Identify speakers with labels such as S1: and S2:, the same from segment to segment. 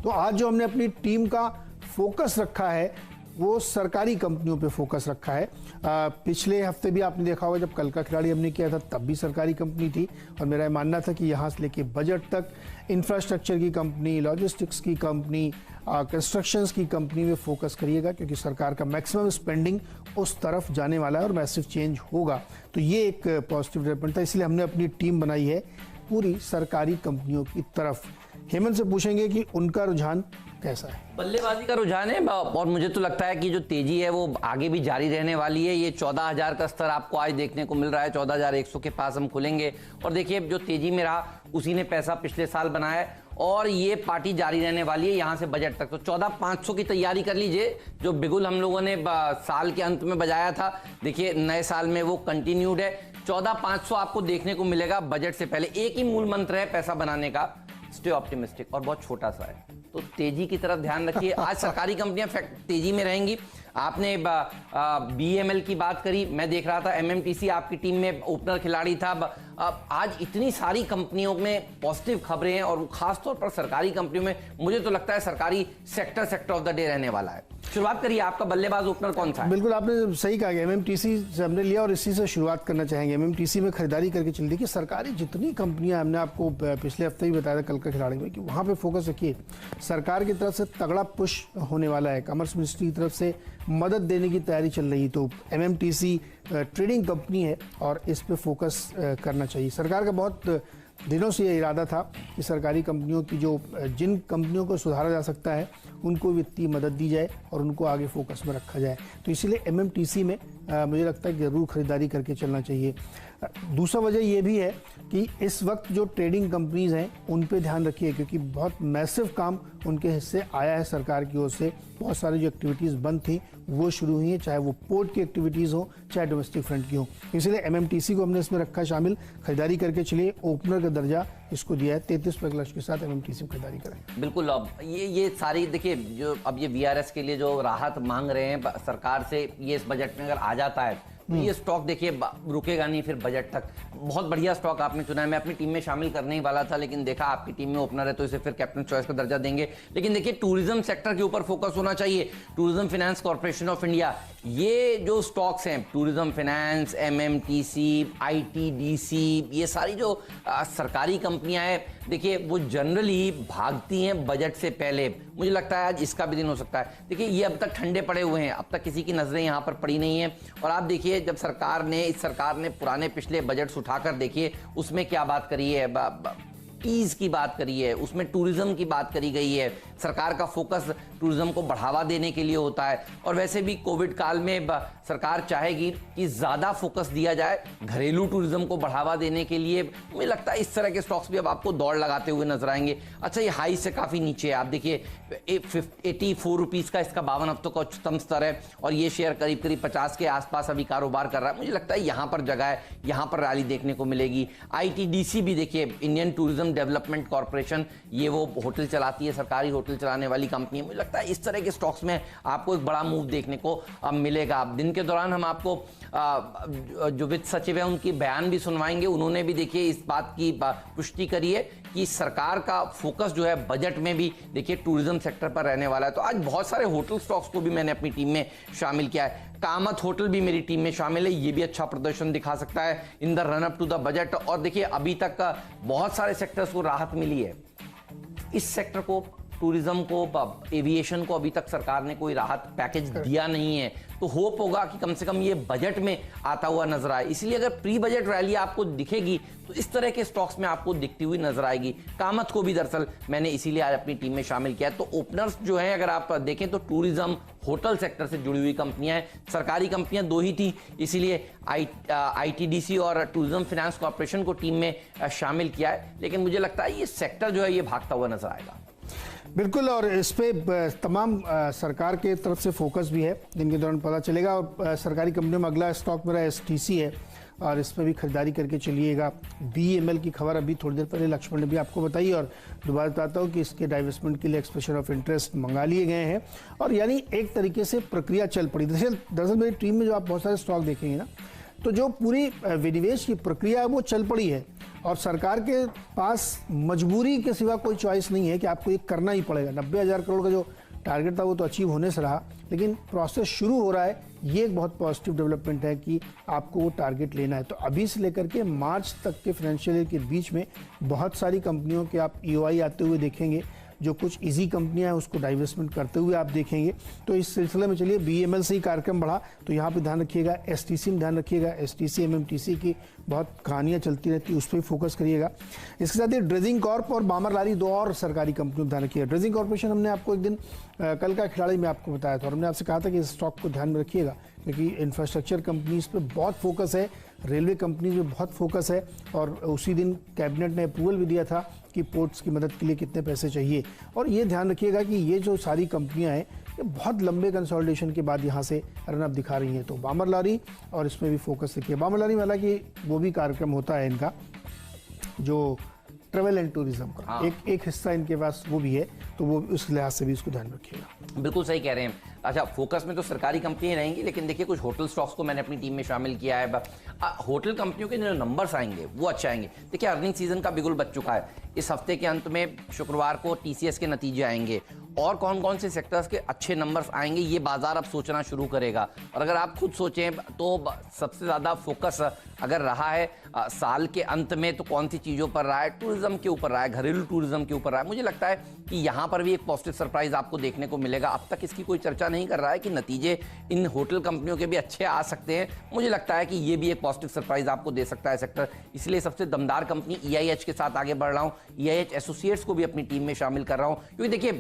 S1: तो आज जो हमने अपनी टीम का फोकस रखा है वो सरकारी कंपनियों पे फोकस रखा है। पिछले हफ्ते भी आपने देखा होगा जब कल का खिलाड़ी हमने किया था तब भी सरकारी कंपनी थी, और मेरा मानना था कि यहाँ से लेके बजट तक इंफ्रास्ट्रक्चर की कंपनी, लॉजिस्टिक्स की कंपनी, कंस्ट्रक्शंस की कंपनी में फोकस करिएगा, क्योंकि सरकार का मैक्सिमम स्पेंडिंग उस तरफ जाने वाला है और मैसिव चेंज होगा। तो ये एक पॉजिटिव डेवलपमेंट था, इसलिए हमने अपनी टीम बनाई है पूरी सरकारी कंपनियों की तरफ। हेमंत से पूछेंगे कि उनका रुझान कैसा है।
S2: बल्लेबाजी का रुझान है, और मुझे तो लगता है कि जो तेजी है वो आगे भी जारी रहने वाली है। ये 14,000 का स्तर आपको आज देखने को मिल रहा है, 14,100 के पास हम खुलेंगे। और देखिए जो तेजी में रहा उसी ने पैसा पिछले साल बनाया, और ये पार्टी जारी रहने वाली है यहाँ से बजट तक। तो 14,500 की तैयारी कर लीजिए, जो बिगुल हम लोगों ने साल के अंत में बजाया था, देखिए नए साल में वो कंटिन्यूड है। 14,500 आपको देखने को मिलेगा बजट से पहले। एक ही मूल मंत्र है पैसा बनाने का, स्टे ऑप्टिमिस्टिक, और बहुत छोटा सा है, तो तेजी की तरफ ध्यान रखिए। आज सरकारी कंपनियां तेजी में रहेंगी। आपने BEML की बात करी, मैं देख रहा था MMTC आपकी टीम में ओपनर खिलाड़ी था। आज इतनी सारी कंपनियों में पॉजिटिव खबरें हैं, और खासतौर पर सरकारी कंपनियों में मुझे तो लगता है सरकारी सेक्टर ऑफ द डे रहने वाला है। शुरुआत करिए, आपका बल्लेबाज ओपनर कौन सा है?
S1: बिल्कुल आपने सही कहा कि MMTC से हमने लिया और इसी से शुरुआत करना चाहेंगे। MMTC में खरीदारी करके चल। देखिए सरकारी जितनी कंपनियां, हमने आपको पिछले हफ्ते ही बताया था कल का खिलाड़ी में, कि वहां पे फोकस रखिए। सरकार की तरफ से तगड़ा पुश होने वाला है, कॉमर्स मिनिस्ट्री की तरफ से मदद देने की तैयारी चल रही। तो MMTC ट्रेडिंग कंपनी है और इस पे फोकस करना चाहिए। सरकार का बहुत दिनों से ये इरादा था कि सरकारी कंपनियों की जिन कंपनियों को सुधारा जा सकता है उनको वित्तीय मदद दी जाए और उनको आगे फोकस में रखा जाए। तो इसीलिए MMTC में मुझे लगता है कि ज़रूर खरीदारी करके चलना चाहिए। दूसरा वजह ये भी है कि इस वक्त जो ट्रेडिंग कंपनीज हैं उन पे ध्यान रखिए, क्योंकि बहुत मैसिव काम उनके हिस्से आया है सरकार की ओर से। बहुत सारी जो एक्टिविटीज़ बंद थी वो शुरू हुई हैं, चाहे वो पोर्ट की एक्टिविटीज़ हो चाहे डोमेस्टिक फ्रंट की हो। इसलिए MMTC को हमने इसमें रखा शामिल। खरीदारी करके चलिए, ओपनर का दर्जा इसको दिया है। 33 लक्ष्य के साथ MMTC में खरीदारी करें।
S2: बिल्कुल। अब ये सारी देखिए जो अब ये VRS के लिए जो राहत मांग रहे हैं सरकार से, ये इस बजट में अगर आ जाता है तो ये स्टॉक देखिए रुकेगा नहीं फिर बजट तक। बहुत बढ़िया स्टॉक आपने चुना है। मैं अपनी टीम में शामिल करने ही वाला था, लेकिन देखा आपकी टीम में ओपनर है तो इसे फिर कैप्टन चॉइस का दर्जा देंगे। लेकिन देखिए टूरिज्म सेक्टर के ऊपर फोकस होना चाहिए। Tourism finance corporation of India, ये जो स्टॉक्स हैं, टूरिज्म फाइनेंस, MMTC, ITDC, ये सारी जो सरकारी कंपनियां हैं, देखिए वो जनरली भागती हैं बजट से पहले। मुझे लगता है आज इसका भी दिन हो सकता है। देखिए ये अब तक ठंडे पड़े हुए हैं, अब तक किसी की नजरें यहाँ पर पड़ी नहीं है। और आप देखिए जब इस सरकार ने पुराने पिछले बजट्स उठाकर देखिए उसमें क्या बात करी है, टीज की बात करी है, उसमें टूरिज्म की बात करी गई है। सरकार का फोकस टूरिज्म को बढ़ावा देने के लिए होता है, और वैसे भी कोविड काल में सरकार चाहेगी कि ज्यादा फोकस दिया जाए घरेलू टूरिज्म को बढ़ावा देने के लिए। मुझे लगता है इस तरह के स्टॉक्स भी अब आपको दौड़ लगाते हुए नजर आएंगे। अच्छा, ये हाई से काफी नीचे है, आप देखिए 84 रुपीज का इसका 52 हफ्तों का उच्चतम स्तर है, और ये शेयर करीब 50 के आसपास अभी कारोबार कर रहा है। मुझे लगता है यहाँ पर जगह है, यहाँ पर रैली देखने को मिलेगी। ITDC भी देखिए, इंडियन टूरिज्म डेवलपमेंट कॉर्पोरेशन, ये वो होटल चलाती है, सरकारी होटल चलाने वाली कंपनी है। मुझे लगता है इस तरह के स्टॉक्स में आपको एक बड़ा मूव देखने को मिलेगा। दिन के दौरान हम आपको जो वित्त सचिव है उनकी बयान भी सुनवाएंगे। उन्होंने भी देखिए इस बात की पुष्टि करी है कि सरकार का फोकस जो है बजट में भी देखिए टूरिज्म सेक्टर पर रहने वाला है। तो आज बहुत सारे होटल स्टॉक्स को भी मैंने अपनी टीम में शामिल किया है। कामत होटल भी मेरी टीम में शामिल है, ये भी अच्छा प्रदर्शन दिखा सकता है in the run up to the budget. और देखिए अभी तक बहुत सारे सेक्टर्स को राहत मिली है। इस सेक्टर को, टूरिज्म को, एविएशन को अभी तक सरकार ने कोई राहत पैकेज दिया नहीं है, तो होप होगा कि कम से कम ये बजट में आता हुआ नजर आए। इसलिए अगर प्री बजट रैली आपको दिखेगी तो इस तरह के स्टॉक्स में आपको दिखती हुई नजर आएगी। कामत को भी दरअसल मैंने इसीलिए आज अपनी टीम में शामिल किया है। तो ओपनर्स जो है अगर आप देखें तो टूरिज्म, होटल सेक्टर से जुड़ी हुई कंपनियां हैं। सरकारी कंपनियां 2 ही थी, इसीलिए ITDC और टूरिज्म फाइनेंस कॉर्पोरेशन को टीम में शामिल किया है। लेकिन मुझे लगता है ये सेक्टर जो है ये भागता हुआ नजर आएगा।
S1: बिल्कुल, और इस पे तमाम सरकार के तरफ से फोकस भी है, दिन के दौरान पता चलेगा। और सरकारी कंपनियों में अगला स्टॉक मेरा STC है, और इस पर भी खरीदारी करके चलिएगा। BEML की खबर अभी थोड़ी देर पहले लक्ष्मण ने भी आपको बताई, और दोबारा बताता हूँ कि इसके डाइवेस्टमेंट के लिए एक्सप्रेशन ऑफ इंटरेस्ट मंगा लिए गए हैं, और यानी एक तरीके से प्रक्रिया चल पड़ी। दरअसल मेरी टीम में जो आप बहुत सारे स्टॉक देखेंगे ना, तो जो पूरी विनिवेश की प्रक्रिया है वो चल पड़ी है और सरकार के पास मजबूरी के सिवा कोई चॉइस नहीं है कि आपको ये करना ही पड़ेगा। 90,000 करोड़ का जो टारगेट था वो तो अचीव होने से रहा, लेकिन प्रोसेस शुरू हो रहा है। ये एक बहुत पॉजिटिव डेवलपमेंट है कि आपको वो टारगेट लेना है। तो अभी से लेकर के मार्च तक के फाइनेंशियल ईयर के बीच में बहुत सारी कंपनियों के आप EOI आते हुए देखेंगे। जो कुछ इजी कंपनियां हैं उसको डाइवेस्टमेंट करते हुए आप देखेंगे। तो इस सिलसिले में चलिए BEML से ही कार्यक्रम बढ़ा, तो यहाँ पे ध्यान रखिएगा। STC में ध्यान रखिएगा, STC MMTC की बहुत कहानियाँ चलती रहती है, उस पर फोकस करिएगा। इसके साथ ही ड्रेजिंग कॉर्प और बामर लारी 2 और सरकारी कंपनियों में ध्यान रखिएगा। ड्रेजिंग कॉर्पोरेशन हमने आपको एक दिन कल का खिलाड़ी में आपको बताया था और हमने आपसे कहा था कि इस स्टॉक को ध्यान में रखिएगा क्योंकि इंफ्रास्ट्रक्चर कंपनीज पे बहुत फोकस है, रेलवे कंपनीज पे बहुत फोकस है और उसी दिन कैबिनेट ने अप्रूवल भी दिया था कि पोर्ट्स की मदद के लिए कितने पैसे चाहिए। और ये ध्यान रखिएगा कि ये जो सारी कंपनियां हैं ये बहुत लंबे कंसोलिडेशन के बाद यहाँ से रनअप दिखा रही हैं। तो बामर लारी और इसमें भी फोकस रखिए। बामर लारी में हालांकि वो भी कार्यक्रम होता है इनका जो ट्रेवल एंड टूरिज्म का, एक हिस्सा इनके पास वो भी है, तो वो उस लिहाज से भी इसको ध्यान रखिएगा।
S2: बिल्कुल सही कह रहे हैं। अच्छा, फोकस में तो सरकारी कंपनियां रहेंगी, लेकिन देखिए कुछ होटल स्टॉक्स को मैंने अपनी टीम में शामिल किया है। होटल कंपनियों के जो नंबर्स आएंगे वो अच्छे आएंगे। देखिए अर्निंग सीजन का बिगुल बच चुका है। इस हफ्ते के अंत में शुक्रवार को TCS के नतीजे आएंगे और कौन कौन से सेक्टर्स के अच्छे नंबर्स आएंगे ये बाजार अब सोचना शुरू करेगा। और अगर आप खुद सोचें तो सबसे ज़्यादा फोकस अगर रहा है साल के अंत में तो कौन सी चीज़ों पर रहा है, टूरिज्म के ऊपर रहा है, घरेलू टूरिज्म के ऊपर रहा है। मुझे लगता है कि यहाँ पर भी एक पॉजिटिव सरप्राइज आपको देखने को मिलेगा। अब तक इसकी कोई चर्चा नहीं कर रहा है कि नतीजे इन होटल कंपनियों के भी अच्छे आ सकते हैं। मुझे लगता है कि ये भी एक पॉजिटिव सरप्राइज आपको दे सकता है सेक्टर। इसलिए सबसे दमदार कंपनी EIH के साथ आगे बढ़ रहा हूँ। EIH एसोसिएट्स को भी अपनी टीम में शामिल कर रहा हूँ क्योंकि देखिए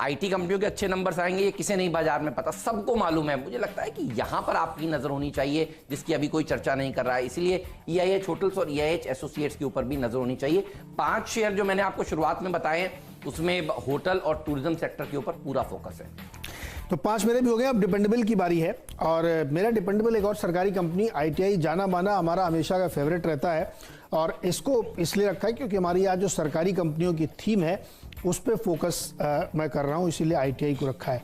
S2: IT कंपनियों के अच्छे नंबर्स आएंगे ये किसे नहीं बाजार में पता, सबको मालूम है। मुझे लगता है कि यहाँ पर आपकी नजर होनी चाहिए जिसकी अभी कोई चर्चा नहीं कर रहा है। इसलिए EIH होटल्स और EIH एसोसिएट्स के ऊपर भी नजर होनी चाहिए। 5 शेयर जो मैंने आपको शुरुआत में बताए हैं उसमें होटल और टूरिज्म सेक्टर के ऊपर पूरा फोकस है।
S1: तो 5 मेरे भी हो गए। अब डिपेंडेबल की बारी है और मेरा डिपेंडेबल एक और सरकारी कंपनी ITI, जाना माना हमारा हमेशा का फेवरेट रहता है और इसको इसलिए रखा है क्योंकि हमारी आज जो सरकारी कंपनियों की थीम है उस पर फोकस मैं कर रहा हूँ, इसीलिए ITI को रखा है।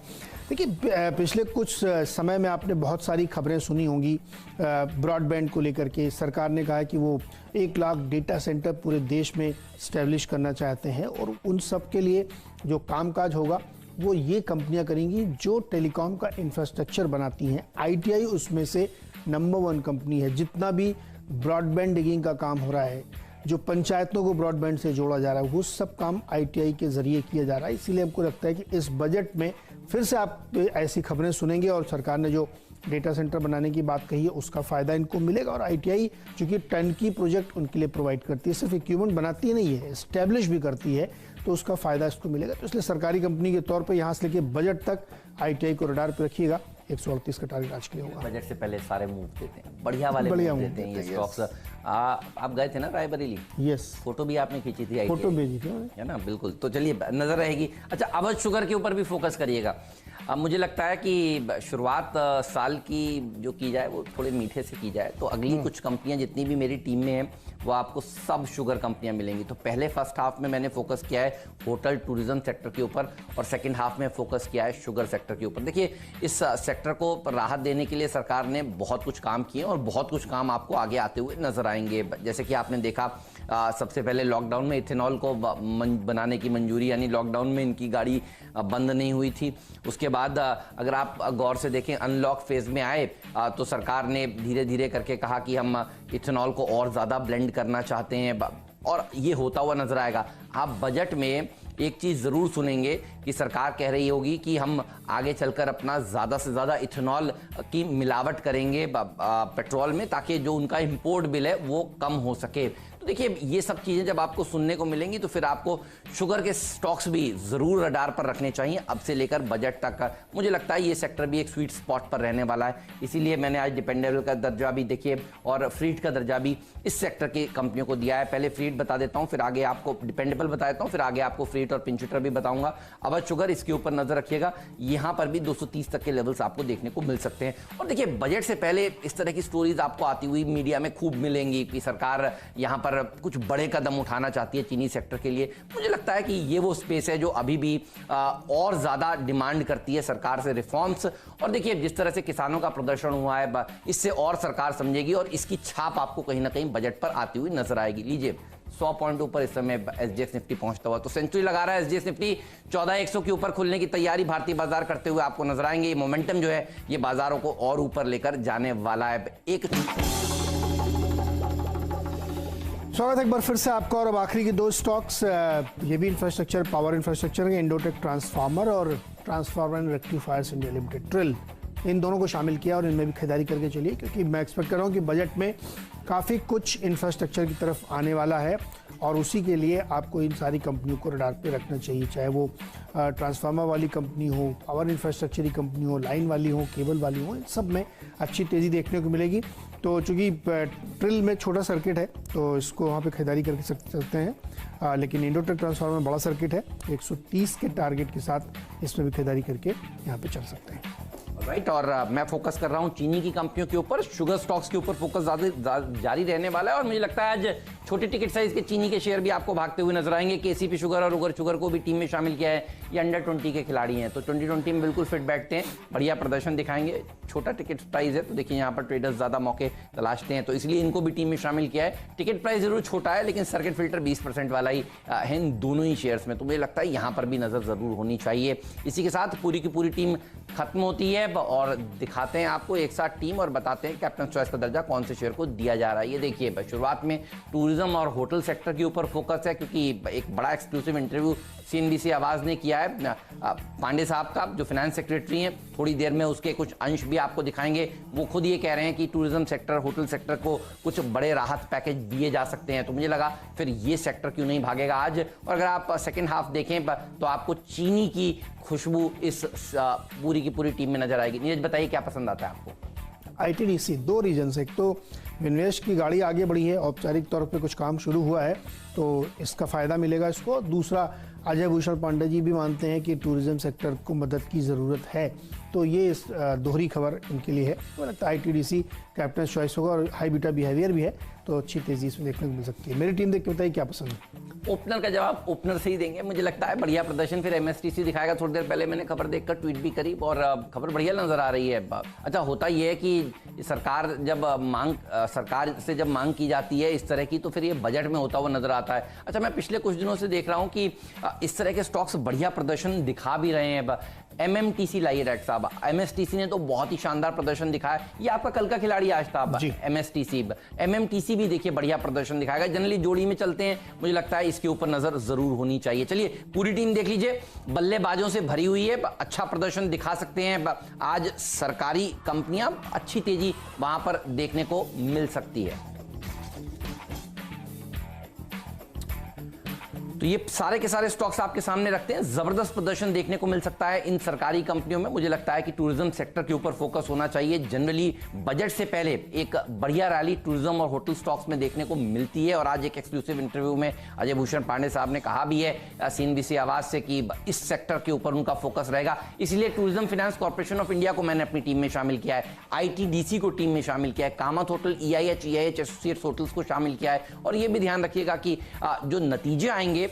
S1: देखिए पिछले कुछ समय में आपने बहुत सारी खबरें सुनी होंगी ब्रॉडबैंड को लेकर के। सरकार ने कहा है कि वो 1 लाख डेटा सेंटर पूरे देश में स्टैब्लिश करना चाहते हैं और उन सब के लिए जो कामकाज होगा वो ये कंपनियां करेंगी जो टेलीकॉम का इंफ्रास्ट्रक्चर बनाती हैं। ITI उसमें से नंबर 1 कंपनी है। जितना भी ब्रॉडबैंड डिगिंग का काम हो रहा है, जो पंचायतों को ब्रॉडबैंड से जोड़ा जा रहा है, वो सब काम ITI के जरिए किया जा रहा है। इसीलिए हमको लगता है कि इस बजट में फिर से आप ऐसी खबरें सुनेंगे और सरकार ने जो डेटा सेंटर बनाने की बात कही है उसका फ़ायदा इनको मिलेगा। और ITI चूँकि टर्नकी प्रोजेक्ट उनके लिए प्रोवाइड करती है, सिर्फ इक्विपमेंट बनाती ही नहीं है, इस्टेब्लिश भी करती है, तो उसका फ़ायदा इसको मिलेगा। तो इसलिए सरकारी कंपनी के तौर पे यहाँ से लेके बजट तक ITI को रडार पे रखिएगा। 138 का टारगेट आज के लिए होगा।
S2: बजट से पहले सारे मूव देते हैं, बढ़िया वाले मूव देते हैं ये स्टॉक्स। आप गए थे ना रायबरेली?
S1: यस,
S2: फोटो भी आपने खींची थी,
S1: फोटो भेजी थी
S2: है ना? बिल्कुल। तो चलिए नजर रहेगी। अच्छा, अवध शुगर के ऊपर भी फोकस करिएगा। अब मुझे लगता है कि शुरुआत साल की जो की जाए वो थोड़े मीठे से की जाए। तो अगली कुछ कंपनियां जितनी भी मेरी टीम में हैं वो आपको सब शुगर कंपनियां मिलेंगी। तो पहले फर्स्ट हाफ में मैंने फोकस किया है होटल टूरिज्म सेक्टर के ऊपर और सेकंड हाफ में फोकस किया है शुगर सेक्टर के ऊपर। देखिए इस सेक्टर को राहत देने के लिए सरकार ने बहुत कुछ काम किए और बहुत कुछ काम आपको आगे आते हुए नजर आएंगे। जैसे कि आपने देखा सबसे पहले लॉकडाउन में इथेनॉल को बनाने की मंजूरी, यानी लॉकडाउन में इनकी गाड़ी बंद नहीं हुई थी। उसके बाद अगर आप गौर से देखें अनलॉक फेज में आए तो सरकार ने धीरे धीरे करके कहा कि हम इथेनॉल को और ज़्यादा ब्लेंड करना चाहते हैं और ये होता हुआ नजर आएगा। आप बजट में एक चीज़ ज़रूर सुनेंगे कि सरकार कह रही होगी कि हम आगे चलकर अपना ज़्यादा से ज़्यादा इथेनॉल की मिलावट करेंगे पेट्रोल में ताकि जो उनका इंपोर्ट बिल है वो कम हो सके। तो देखिए ये सब चीज़ें जब आपको सुनने को मिलेंगी तो फिर आपको शुगर के स्टॉक्स भी ज़रूर रडार पर रखने चाहिए अब से लेकर बजट तक। मुझे लगता है ये सेक्टर भी एक स्वीट स्पॉट पर रहने वाला है, इसीलिए मैंने आज डिपेंडेबल का दर्जा भी देखिए और फ्रीट का दर्जा भी इस सेक्टर की कंपनियों को दिया है। पहले फ्रीट बता देता हूँ, फिर आगे आपको डिपेंडेबल बता देता हूँ, फिर आगे आपको फ्रीट और पिंचुटर भी बताऊंगा। अवध शुगर इसके ऊपर नजर रखिएगा, यहाँ पर भी 230 तक के लेवल्स आपको देखने को मिल सकते हैं। और देखिए बजट से पहले इस तरह की स्टोरीज आपको आती हुई मीडिया में खूब मिलेंगी कि सरकार यहाँ पर और कुछ बड़े कदम उठाना चाहती है चीनी सेक्टर के लिए। मुझे लगता है कि ये वो स्पेस है जो अभी भी और ज़्यादा डिमांड करती है सरकार से रिफॉर्म्स। और देखिए जिस तरह से किसानों का प्रदर्शन हुआ है, इससे और सरकार समझेगी और इसकी छाप आपको कहीं ना कहीं बजट पर आती हुई नजर आएगी। लीजिए 100 पॉइंट ऊपर इस समय एसजीएक्स निफ्टी पहुंचता हुआ, तो सेंचुरी लगा रहा है एसजीएक्स निफ्टी। 14100 के ऊपर खुलने की तैयारी भारतीय बाजार करते हुए आपको नजर आएंगे। ये मोमेंटम जो है ये बाजारों को और ऊपर लेकर जाने वाला है।
S1: स्वागत है एक बार फिर से आपका। और अब आखिरी की दो स्टॉक्स, ये भी इंफ्रास्ट्रक्चर, पावर इंफ्रास्ट्रक्चर के, इंडोटेक ट्रांसफार्मर और transformer and rectifiers India limited TRIL, इन दोनों को शामिल किया और इनमें भी खरीदारी करके चलिए, क्योंकि मैं एक्सपेक्ट कर रहा हूँ कि बजट में काफ़ी कुछ इंफ्रास्ट्रक्चर की तरफ आने वाला है और उसी के लिए आपको इन सारी कंपनियों को रडार पे रखना चाहिए, चाहे वो ट्रांसफार्मर वाली कंपनी हो, पावर इंफ्रास्ट्रक्चर की कंपनी हो, लाइन वाली हो, केबल वाली हो, इन सब में अच्छी तेज़ी देखने को मिलेगी। तो चूँकि ट्रिल में छोटा सर्किट है तो इसको वहाँ पे खरीदारी करके सकते हैं, लेकिन इंडोटेक ट्रांसफार्मर में बड़ा सर्किट है, 130 के टारगेट के साथ इसमें भी खरीदारी करके यहाँ पे चल सकते हैं।
S2: राइट, और मैं फोकस कर रहा हूं चीनी की कंपनियों के ऊपर, शुगर स्टॉक्स के ऊपर फोकस जारी रहने वाला है। और मुझे लगता है आज छोटे टिकट साइज के चीनी के शेयर भी आपको भागते हुए नजर आएंगे। केसीपी शुगर और उगर शुगर को भी टीम में शामिल किया है। ये अंडर 20 के खिलाड़ी हैं, तो 2020 में बिल्कुल फिट बैठते हैं, बढ़िया प्रदर्शन दिखाएंगे। छोटा टिकट प्राइस है तो देखिए यहाँ पर ट्रेडर्स ज्यादा मौके तलाशते हैं, तो इसलिए इनको भी टीम में शामिल किया है। टिकट प्राइस जरूर छोटा है लेकिन सर्किट फिल्टर 20% वाला ही है इन दोनों ही शेयर्स में, तो मुझे लगता है यहाँ पर भी नजर जरूर होनी चाहिए। इसी के साथ पूरी की पूरी टीम खत्म होती है और दिखाते हैं आपको एक साथ टीम और बताते हैं कैप्टन चॉइस का दर्जा कौन से शेयर को दिया जा रहा है। ये देखिए शुरुआत में टूरिज्म और होटल सेक्टर के ऊपर फोकस है, क्योंकि एक बड़ा एक्सक्लूसिव इंटरव्यू सीएनबीसी आवाज ने किया है पांडे साहब का, जो फाइनेंस सेक्रेटरी हैं। थोड़ी देर में उसके कुछ अंश भी आपको दिखाएंगे। वो खुद ये कह रहे हैं कि टूरिज्म सेक्टर, होटल सेक्टर को कुछ बड़े राहत पैकेज दिए जा सकते हैं, तो मुझे लगा फिर ये सेक्टर क्यों नहीं भागेगा आज। और अगर आप सेकेंड हाफ देखें तो आपको चीनी की खुशबू इस पूरी की पूरी टीम में नजर आएगी। नीरज बताइए क्या पसंद आता है आपको?
S1: आईटीडीसी, दो रीजन से, एक तो विनिवेश की गाड़ी आगे बढ़ी है, औपचारिक तौर पे कुछ काम शुरू हुआ है तो इसका फायदा मिलेगा इसको। दूसरा, अजय भूषण पांडे जी भी मानते हैं कि टूरिज्म सेक्टर को मदद की ज़रूरत है, तो ये दोहरी खबर इनके लिए है। मुझे लगता है आईटीडीसी कैप्टन चॉइस होगा और हाई बीटा बिहेवियर भी है, तो अच्छी तेज़ी इसमें देखने को मिल सकती है। मेरी टीम देख के बताइए क्या पसंद है।
S2: ओपनर का जवाब ओपनर से ही देंगे, मुझे लगता है बढ़िया प्रदर्शन फिर एमएसटीसी दिखाएगा। थोड़ी देर पहले मैंने खबर देखकर ट्वीट भी करी और खबर बढ़िया नजर आ रही है। अच्छा, होता यह है कि सरकार से जब मांग की जाती है इस तरह की, तो फिर ये बजट में होता हुआ नजर आता है। अच्छा, मैं पिछले कुछ दिनों से देख रहा हूं कि इस तरह के स्टॉक्स बढ़िया प्रदर्शन दिखा भी रहे हैं। एमएमटीसी लाइए राइट साहब, एमएसटीसी ने तो बहुत ही शानदार प्रदर्शन दिखाया। ये आपका कल का खिलाड़ी आज था एमएसटीसी, एमएमटीसी भी देखिए बढ़िया प्रदर्शन दिखाएगा। जनरली जोड़ी में चलते हैं, मुझे लगता है इसके ऊपर नजर जरूर होनी चाहिए। चलिए पूरी टीम देख लीजिए, बल्लेबाजों से भरी हुई है, अच्छा प्रदर्शन दिखा सकते हैं आज सरकारी कंपनियां, अच्छी तेजी वहां पर देखने को मिल सकती है। तो ये सारे के सारे स्टॉक्स आपके सामने रखते हैं। जबरदस्त प्रदर्शन देखने को मिल सकता है इन सरकारी कंपनियों में। मुझे लगता है कि टूरिज्म सेक्टर के ऊपर फोकस होना चाहिए। जनरली बजट से पहले एक बढ़िया रैली टूरिज्म और होटल स्टॉक्स में देखने को मिलती है, और आज एक एक्सक्लूसिव इंटरव्यू में अजय भूषण पांडे साहब ने कहा भी है सीएनबीसी आवाज से कि इस सेक्टर के ऊपर उनका फोकस रहेगा। इसलिए tourism finance corporation of India को मैंने अपनी टीम में शामिल किया है, आईटीडीसी को टीम में शामिल किया है, Kamat hotel, EIH associates hotels को शामिल किया है। और ये भी ध्यान रखिएगा कि जो नतीजे आएंगे,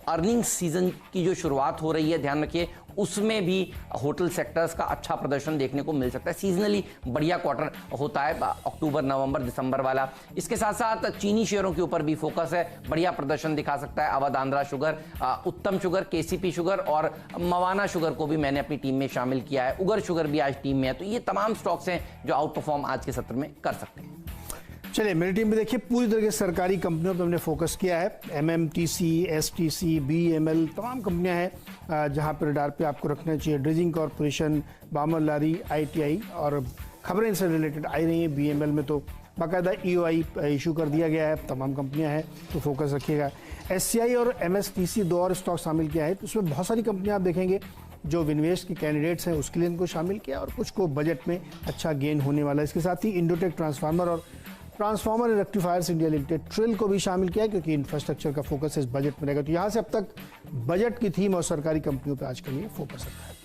S2: अर्निंग सीजन की जो शुरुआत हो रही है, ध्यान रखिए उसमें भी होटल सेक्टर्स का अच्छा प्रदर्शन देखने को मिल सकता है। सीजनली बढ़िया क्वार्टर होता है अक्टूबर, नवंबर, दिसंबर वाला। इसके साथ साथ चीनी शेयरों के ऊपर भी फोकस है, बढ़िया प्रदर्शन दिखा सकता है अवध आंध्रा शुगर, उत्तम शुगर, केसीपी शुगर और मवाना शुगर को भी मैंने अपनी टीम में शामिल किया है। उगर शुगर भी आज टीम में है। तो ये तमाम स्टॉक्स हैं जो आउट परफॉर्म आज के सत्र में कर सकते हैं।
S1: चलिए मेरी टीम में देखिए पूरी तरह से सरकारी कंपनियों पर हमने फोकस किया है। एमएमटीसी, एसटीसी, बीएमएल, तमाम कंपनियां हैं जहां पर रडार पे आपको रखना चाहिए। ड्रेजिंग कॉर्पोरेशन, बामर लारी, आईटीआई, और खबरें इनसे रिलेटेड आई रही हैं। बीएमएल में तो बाकायदा ईओआई इशू कर दिया गया है, तमाम कंपनियां हैं तो फोकस रखिएगा। एससीआई और एमएसटीसी दो और स्टॉक शामिल किया है, तो उसमें बहुत सारी कंपनियां आप देखेंगे जो विनिवेश के कैंडिडेट्स हैं उसके लिए इनको शामिल किया और कुछ को बजट में अच्छा गेन होने वाला है। इसके साथ ही इंडोटेक ट्रांसफार्मर और transformer and rectifiers India limited TRIL को भी शामिल किया है, क्योंकि इंफ्रास्ट्रक्चर का फोकस इस बजट में रहेगा। तो यहाँ से अब तक बजट की थीम और सरकारी कंपनियों पर आज के लिए फोकस रखा है।